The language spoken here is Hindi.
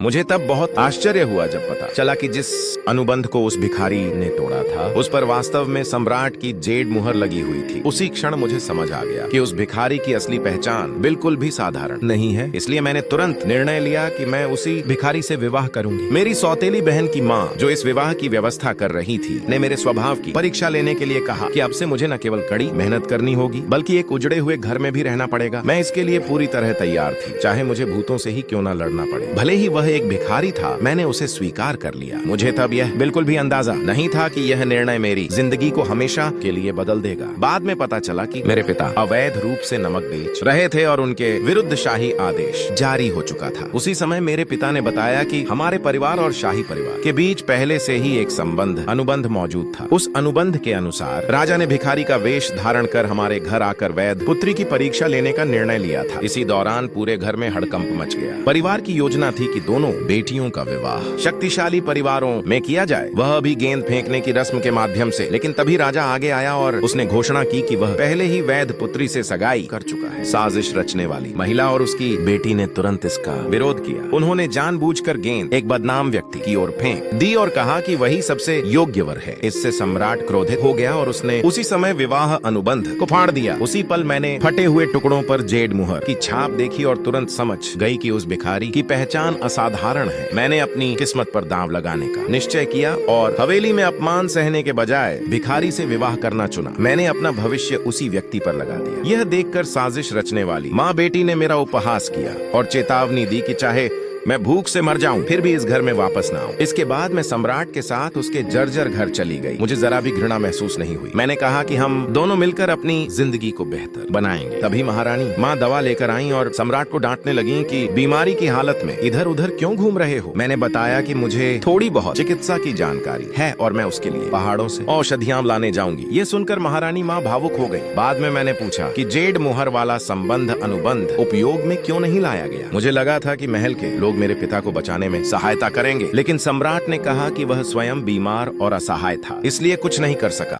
मुझे तब बहुत आश्चर्य हुआ जब पता चला कि जिस अनुबंध को उस भिखारी ने तोड़ा था उस पर वास्तव में सम्राट की जेड मुहर लगी हुई थी। उसी क्षण मुझे समझ आ गया कि उस भिखारी की असली पहचान बिल्कुल भी साधारण नहीं है। इसलिए मैंने तुरंत निर्णय लिया कि मैं उसी भिखारी से विवाह करूंगी। मेरी सौतेली बहन की माँ, जो इस विवाह की व्यवस्था कर रही थी, ने मेरे स्वभाव की परीक्षा लेने के लिए कहा कि अब से मुझे न केवल कड़ी मेहनत करनी होगी बल्कि एक उजड़े हुए घर में भी रहना पड़ेगा। मैं इसके लिए पूरी तरह तैयार थी, चाहे मुझे भूतों से ही क्यों न लड़ना पड़े। भले ही वह एक भिखारी था, मैंने उसे स्वीकार कर लिया। मुझे तब यह बिल्कुल भी अंदाजा नहीं था कि यह निर्णय मेरी जिंदगी को हमेशा के लिए बदल देगा। बाद में पता चला कि मेरे पिता अवैध रूप से नमक बेच रहे थे और उनके विरुद्ध शाही आदेश जारी हो चुका था। उसी समय मेरे पिता ने बताया कि हमारे परिवार और शाही परिवार के बीच पहले से ही एक अनुबंध मौजूद था। उस अनुबंध के अनुसार राजा ने भिखारी का वेश धारण कर हमारे घर आकर वैध पुत्री की परीक्षा लेने का निर्णय लिया था। इसी दौरान पूरे घर में हड़कंप मच गया। परिवार की योजना थी कि दोनों बेटियों का विवाह शक्तिशाली परिवारों में किया जाए, वह भी गेंद फेंकने की रस्म के माध्यम से। लेकिन तभी राजा आगे आया और उसने घोषणा की कि वह पहले ही वैध पुत्री से सगाई कर चुका है। साजिश रचने वाली महिला और उसकी बेटी ने तुरंत इसका विरोध किया। उन्होंने जानबूझकर गेंद एक बदनाम व्यक्ति की ओर फेंक दी और कहा कि वही सबसे योग्य वर है। इससे सम्राट क्रोधित हो गया और उसने उसी समय विवाह अनुबंध को फाड़ दिया। उसी पल मैंने फटे हुए टुकड़ों पर जेड मुहर की छाप देखी और तुरंत समझ गई कि उस भिखारी की पहचान असाधारण है। मैंने अपनी किस्मत पर दांव लगाने का निश्चय किया और हवेली में अपमान सहने के बजाय भिखारी से विवाह करना चुना। मैंने अपना भविष्य उसी व्यक्ति पर लगा दिया। यह देखकर साजिश रचने वाली माँ बेटी ने मेरा उपहास किया और चेतावनी दी कि चाहे मैं भूख से मर जाऊं फिर भी इस घर में वापस ना आऊं। इसके बाद मैं सम्राट के साथ उसके जर्जर घर चली गई। मुझे जरा भी घृणा महसूस नहीं हुई। मैंने कहा कि हम दोनों मिलकर अपनी जिंदगी को बेहतर बनाएंगे। तभी महारानी माँ दवा लेकर आई और सम्राट को डांटने लगी कि बीमारी की हालत में इधर उधर क्यों घूम रहे हो। मैंने बताया कि मुझे थोड़ी बहुत चिकित्सा की जानकारी है और मैं उसके लिए पहाड़ों से औषधियां लाने जाऊंगी। ये सुनकर महारानी माँ भावुक हो गई। बाद में मैंने पूछा कि जेड मुहर वाला संबंध अनुबंध उपयोग में क्यों नहीं लाया गया। मुझे लगा था कि महल के लोग मेरे पिता को बचाने में सहायता करेंगे, लेकिन सम्राट ने कहा कि वह स्वयं बीमार और असहाय था, इसलिए कुछ नहीं कर सका।